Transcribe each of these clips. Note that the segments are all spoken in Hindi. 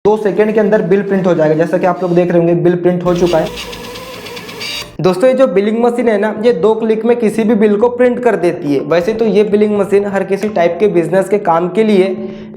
2 सेकंड के अंदर बिल प्रिंट हो जाएगा। जैसा कि आप लोग देख रहे होंगे बिल प्रिंट हो चुका है। दोस्तों ये जो बिलिंग मशीन है ना, ये 2 क्लिक में किसी भी बिल को प्रिंट कर देती है। वैसे तो ये बिलिंग मशीन हर किसी टाइप के बिजनेस के काम के लिए,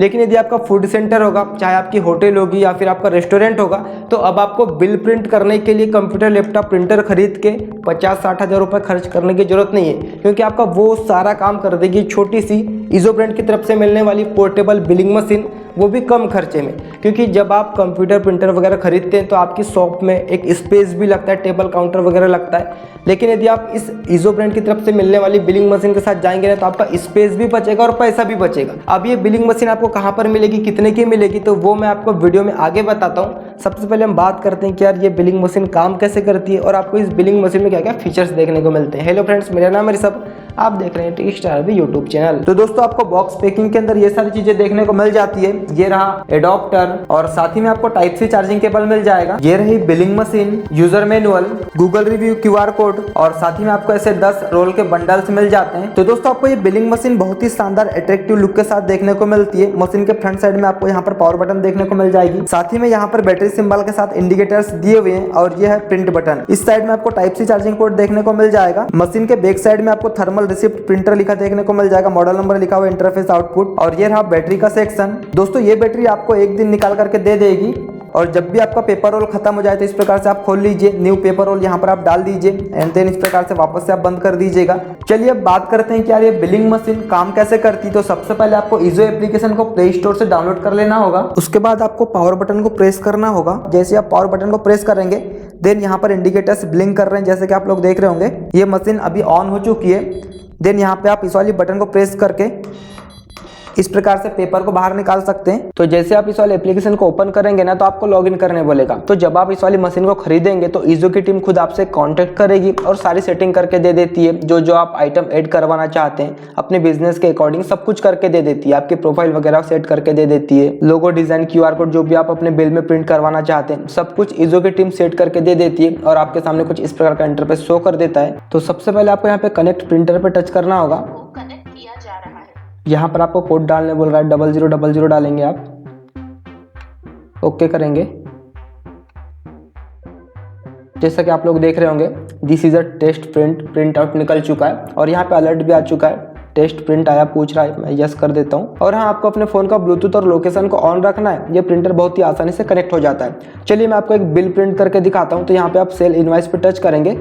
लेकिन यदि आपका फूड सेंटर होगा, चाहे आपकी होटल होगी या फिर आपका रेस्टोरेंट होगा, तो अब आपको बिल प्रिंट करने के लिए कंप्यूटर, लैपटॉप, प्रिंटर खरीद के 50-60 हज़ार रुपये खर्च करने की जरूरत नहीं है, क्योंकि आपका वो सारा काम कर देगी छोटी सी इजो ब्रांड की तरफ से मिलने वाली पोर्टेबल बिलिंग मशीन, वो भी कम खर्चे में। क्योंकि जब आप कंप्यूटर, प्रिंटर वगैरह खरीदते हैं तो आपकी शॉप में एक स्पेस भी लगता है, टेबल काउंटर वगैरह लगता है। लेकिन यदि आप इस इजो ब्रांड की तरफ से मिलने वाली बिलिंग मशीन के साथ जाएंगे ना, तो आपका स्पेस भी बचेगा और पैसा भी बचेगा। अब ये बिलिंग मशीन आपको कहाँ पर मिलेगी, कितने की मिलेगी, तो वो मैं आपको वीडियो में आगे बताता हूँ। सबसे पहले हम बात करते हैं कि यार ये बिलिंग मशीन काम कैसे करती है और आपको इस बिलिंग मशीन में क्या क्या फीचर्स देखने को मिलते हैं। हेलो फ्रेंड्स, मेरा नाम है ऋषभ, आप देख रहे हैं टेक स्टार भी यूट्यूब चैनल। तो दोस्तों आपको बॉक्स पैकिंग के अंदर ये सारी चीजें देखने को मिल जाती है। ये रहा एडॉप्टर और साथ ही में आपको टाइप सी चार्जिंग केबल मिल जाएगा। ये रही billing machine, user manual, Google review, QR code और साथ ही में आपको ऐसे 10 रोल के बंडल्स मिल जाते हैं। तो दोस्तों आपको ये बिलिंग मशीन बहुत ही शानदार अट्रैक्टिव लुक के साथ देखने को मिलती है। मशीन के फ्रंट साइड में आपको यहाँ पर पावर बटन देखने को मिल जाएगी। साथ ही में यहाँ पर बैटरी सिंबल के साथ इंडिकेटर्स दिए हुए हैं और ये है प्रिंट बटन। इस साइड में आपको टाइप सी चार्जिंग पोर्ट देखने को मिल जाएगा। मशीन के बैक साइड में आपको थर्मल रिसिप्ट प्रिंटर लिखा देखने को मिल जाएगा, मॉडल नंबर लिखा हुआ, इंटरफेस, आउटपुट और ये रहा बैटरी का सेक्शन। दोस्तों ये बैटरी आपको एक दिन निकाल करके दे देगी और जब भी आपका पेपर रोल खत्म हो जाए तो इस प्रकार से आप खोल लीजिए, न्यू पेपर रोल यहाँ पर आप डाल दीजिए एंड देन इस प्रकार से वापस से आप बंद कर दीजिएगा। चलिए अब बात करते हैं कि यार ये बिलिंग मशीन काम कैसे करती है। तो सबसे पहले आपको इजो एप्लीकेशन को प्ले स्टोर से डाउनलोड कर लेना होगा। उसके बाद आपको पावर बटन को प्रेस करना होगा। जैसे आप पावर बटन को प्रेस करेंगे देन यहाँ पर इंडिकेटर्स ब्लिंक कर रहे हैं, जैसे कि आप लोग देख रहे होंगे। ये मशीन अभी ऑन हो चुकी है। देन यहाँ पे आप इस वाली बटन को प्रेस करके इस प्रकार से पेपर को बाहर निकाल सकते हैं। तो जैसे आप इस वाले एप्लीकेशन को ओपन करेंगे ना, तो आपको लॉगिन करने बोलेगा। तो जब आप इस वाली मशीन को खरीदेंगे तो इजो की टीम खुद आपसे कांटेक्ट करेगी और सारी सेटिंग करके दे देती है। जो आप आइटम ऐड करवाना चाहते हैं अपने बिजनेस के अकॉर्डिंग सब कुछ करके दे देती है। आपकी प्रोफाइल वगैरह सेट करके दे देती है, लोगो डिजाइन, QR कोड जो भी आप अपने बिल में प्रिंट करवाना चाहते हैं सब कुछ इजो की टीम सेट करके दे देती है और आपके सामने कुछ इस प्रकार का इंटरफेस शो कर देता है। तो सबसे पहले आपको यहाँ पे कनेक्ट प्रिंटर पे टच करना होगा। यहाँ पर आपको कोड डालने बोल रहा है, 0000 डालेंगे आप, ओके करेंगे। जैसा कि आप लोग देख रहे होंगे this is a test print out निकल चुका है और यहाँ पे अलर्ट भी आ चुका है, टेस्ट प्रिंट आया पूछ रहा है, मैं यस कर देता हूँ। और हाँ, आपको अपने फोन का ब्लूटूथ और लोकेशन को ऑन रखना है। ये प्रिंटर बहुत ही आसानी से कनेक्ट हो जाता है। चलिए मैं आपको एक बिल प्रिंट करके दिखाता हूँ। तो यहाँ पे आप सेल इनवॉइस पे टच करेंगे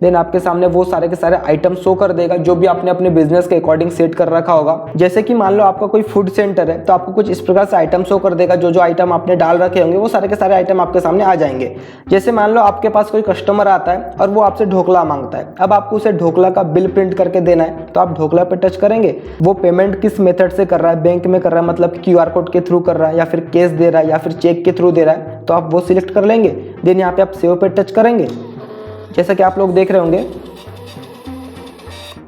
देन आपके सामने वो सारे के सारे आइटम शो कर देगा जो भी आपने अपने बिजनेस के अकॉर्डिंग सेट कर रखा होगा। जैसे कि मान लो आपका कोई फूड सेंटर है तो आपको कुछ इस प्रकार से आइटम शो कर देगा। जो आइटम आपने डाल रखे होंगे वो सारे के सारे आइटम आपके सामने आ जाएंगे। जैसे मान लो आपके पास कोई कस्टमर आता है और वो आपसे ढोकला मांगता है। अब आपको उसे ढोकला का बिल प्रिंट करके देना है, तो आप ढोकला पे टच करेंगे। वो पेमेंट किस मेथड से कर रहा है, बैंक में कर रहा है मतलब QR कोड के थ्रू कर रहा है या फिर कैश दे रहा है या फिर चेक के थ्रू दे रहा है, तो आप वो सिलेक्ट कर लेंगे। देन यहाँ पे आप सेव पे टच करेंगे। जैसा कि आप लोग देख रहे होंगे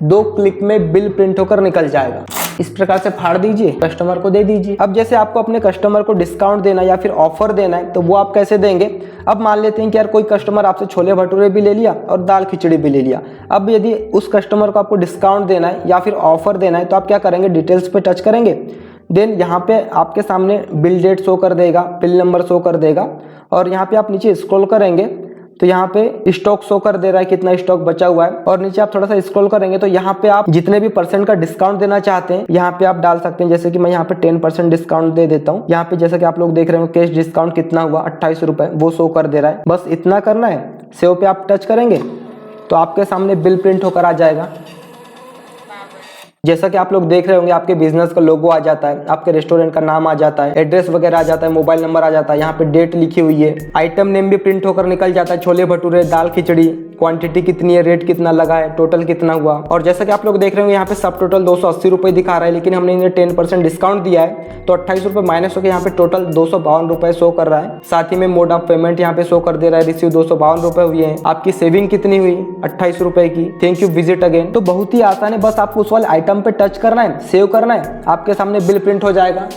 2 क्लिक में बिल प्रिंट होकर निकल जाएगा। इस प्रकार से फाड़ दीजिए, कस्टमर को दे दीजिए। अब जैसे आपको अपने कस्टमर को डिस्काउंट देना या फिर ऑफर देना है तो वो आप कैसे देंगे। अब मान लेते हैं कि यार कोई कस्टमर आपसे छोले भटूरे भी ले लिया और दाल खिचड़ी भी ले लिया। अब यदि उस कस्टमर को आपको डिस्काउंट देना है या फिर ऑफर देना है तो आप क्या करेंगे, डिटेल्स पे टच करेंगे। देन यहाँ पे आपके सामने बिल डेट शो कर देगा, बिल नंबर शो कर देगा और यहाँ पे आप नीचे स्क्रॉल करेंगे तो यहाँ पे स्टॉक शो कर दे रहा है कितना स्टॉक बचा हुआ है। और नीचे आप थोड़ा सा स्क्रॉल करेंगे तो यहाँ पे आप जितने भी % का डिस्काउंट देना चाहते हैं यहाँ पे आप डाल सकते हैं। जैसे कि मैं यहाँ पे 10% डिस्काउंट दे देता हूँ। यहाँ पे जैसा कि आप लोग देख रहे हो कैश डिस्काउंट कितना हुआ 28 रुपए वो शो कर दे रहा है। बस इतना करना है, सेव पे आप टच करेंगे तो आपके सामने बिल प्रिंट होकर आ जाएगा। जैसा कि आप लोग देख रहे होंगे आपके बिजनेस का लोगो आ जाता है, आपके रेस्टोरेंट का नाम आ जाता है, एड्रेस वगैरह आ जाता है, मोबाइल नंबर आ जाता है, यहाँ पे डेट लिखी हुई है, आइटम नेम भी प्रिंट होकर निकल जाता है, छोले भटूरे, दाल खिचड़ी, क्वांटिटी कितनी है, रेट कितना लगा है, टोटल कितना हुआ। और जैसा कि आप लोग देख रहे होंगे यहाँ पे सब टोटल 280 रुपये दिखा रहा है, लेकिन हमने इन्हें 10% डिस्काउंट दिया है तो 28 रुपये माइनस होकर यहाँ पे टोटल 252 रुपये शो कर रहा है। साथ ही में मोड ऑफ पेमेंट यहाँ पे शो कर दे रहा है, रिसीव 252 रुपये हुए हैं। आपकी सेविंग कितनी हुई 28 रुपये की, थैंक यू विजिट अगेन। तो बहुत ही आसान है, बस आपको उस वाले आइटम पे टच करना है, सेव करना है, आपके सामने बिल प्रिंट हो जाएगा।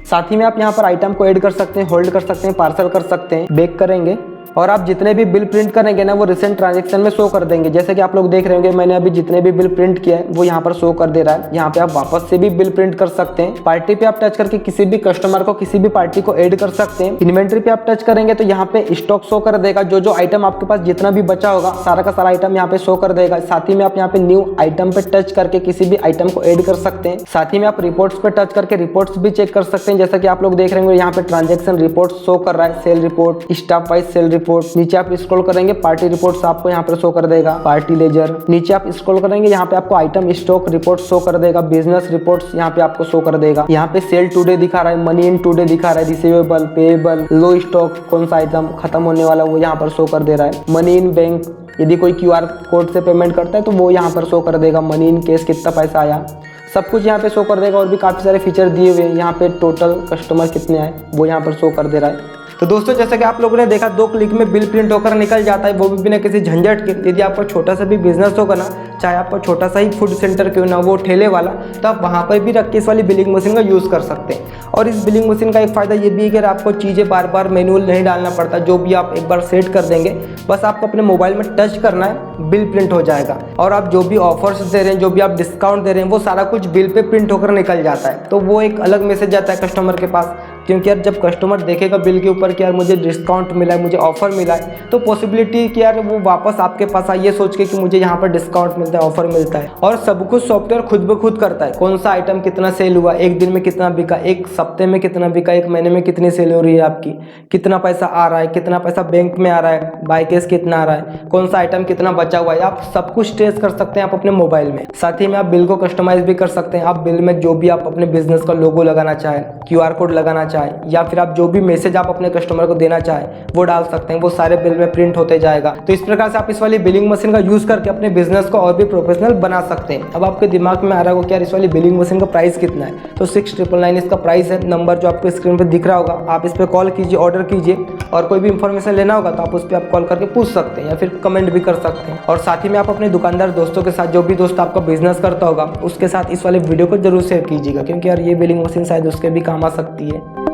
साथ ही में आप यहाँ पर आइटम को ऐड कर सकते हैं, होल्ड कर सकते हैं, पार्सल कर सकते हैं। बैक करेंगे और आप जितने भी बिल प्रिंट करेंगे ना वो रिसेंट ट्रांजेक्शन में शो कर देंगे। जैसे कि आप लोग देख रहे होंगे मैंने अभी जितने भी बिल प्रिंट किया है वो यहाँ पर शो कर दे रहा है। यहाँ पे आप वापस से भी बिल प्रिंट कर सकते हैं। पार्टी पे आप टच करके किसी भी कस्टमर को किसी भी पार्टी को ऐड कर सकते हैं। इन्वेंट्री पे आप टच करेंगे तो यहाँ पे स्टॉक शो कर देगा। जो आइटम आपके पास जितना भी बचा होगा सारा का सारा आइटम यहाँ पे शो कर देगा। साथ ही में आप यहाँ पे न्यू आइटम पे टच करके किसी भी आइटम को ऐड कर सकते हैं। साथ ही में आप रिपोर्ट्स पे टच करके रिपोर्ट्स भी चेक कर सकते हैं। जैसा कि आप लोग देख रहे होंगे यहाँ पे ट्रांजेक्शन रिपोर्ट शो कर रहा है, sale report, staff wise sale report. नीचे आप स्क्रॉल करेंगे पार्टी रिपोर्ट्स आपको यहाँ पर शो कर देगा, पार्टी लेजर। नीचे आप स्क्रॉल करेंगे यहाँ पे आपको आइटम स्टॉक रिपोर्ट शो कर देगा, बिजनेस रिपोर्ट्स यहाँ पे आपको शो कर देगा। यहाँ पे सेल टुडे दिखा रहा है, मनी इन टुडे दिखा रहा है, रिसीवेबल, पेएबल, लो स्टॉक, कौन सा आइटम खत्म होने वाला वो यहाँ पर शो कर दे रहा है। मनी इन बैंक, यदि कोई QR कोड से पेमेंट करता है तो वो यहाँ पर शो कर देगा। मनी इन केस कितना पैसा आया, सब कुछ यहाँ पे शो कर देगा। और भी काफ़ी सारे फीचर दिए हुए हैं। यहाँ पे टोटल कस्टमर कितने आए वो यहाँ पर शो कर दे रहा है। तो दोस्तों जैसा कि आप लोगों ने देखा 2 क्लिक में बिल प्रिंट होकर निकल जाता है, वो भी बिना किसी झंझट के। यदि आपका छोटा सा भी बिजनेस होगा ना, चाहे आपका छोटा सा ही फूड सेंटर क्यों ना वो ठेले वाला, तो आप वहाँ पर भी रख के इस वाली बिलिंग मशीन का यूज़ कर सकते हैं। और इस बिलिंग मशीन का एक फ़ायदा ये भी है कि आपको चीज़ें बार बार मैनुअल नहीं डालना पड़ता। जो भी आप एक बार सेट कर देंगे बस आपको अपने मोबाइल में टच करना है, बिल प्रिंट हो जाएगा। और आप जो भी ऑफर्स दे रहे हैं, जो भी आप डिस्काउंट दे रहे हैं, वो सारा कुछ बिल पे प्रिंट होकर निकल जाता है। तो वो एक अलग मैसेज आता है कस्टमर के पास, क्योंकि यार जब कस्टमर देखेगा बिल के ऊपर कि यार मुझे डिस्काउंट मिला है, मुझे ऑफर मिला है, तो पॉसिबिलिटी कि यार वो वापस आपके पास आए ये सोच के कि मुझे यहाँ पर डिस्काउंट मिलता है, ऑफर मिलता है। और सब कुछ सॉफ्टवेयर खुद ब खुद करता है। कौन सा आइटम कितना सेल हुआ, एक दिन में कितना बिका, एक सप्ते में कितना बिका, एक महीने में कितनी सेल हो रही है आपकी, कितना पैसा आ रहा है, कितना पैसा बैंक में आ रहा है, बाय कैश कितना आ रहा है, कौन सा आइटम कितना बचा हुआ है, आप सब कुछ ट्रेस कर सकते हैं आप अपने मोबाइल में। साथ ही में आप बिल को कस्टमाइज भी कर सकते हैं। आप बिल में जो भी आप अपने बिजनेस का लोगो लगाना चाहें, QR कोड लगाना चाहें, या फिर आप जो भी मैसेज आप अपने कस्टमर को देना चाहें वो डाल सकते हैं। वो सारे बिल में प्रिंट होते जाएगा। तो इस प्रकार से आप इस वाली बिलिंग मशीन का यूज करके अपने बिजनेस को और भी प्रोफेशनल बना सकते हैं। अब आपके दिमाग में आ रहा होगा कि यार इस वाली बिलिंग मशीन का प्राइस कितना है, तो 6999 इसका प्राइस है। नंबर जो आपको स्क्रीन पर दिख रहा होगा, आप इस पर कॉल कीजिए, ऑर्डर कीजिए, और कोई भी इंफॉर्मेशन लेना होगा तो आप उस पर आप कॉल करके पूछ सकते हैं या फिर कमेंट भी कर सकते हैं। और साथ ही में आप अपने दुकानदार दोस्तों के साथ, जो भी दोस्त आपका बिजनेस करता होगा, उसके साथ इस वाले वीडियो को जरूर शेयर कीजिएगा, क्योंकि यार ये बिलिंग मशीन शायद उसके भी काम आ सकती है।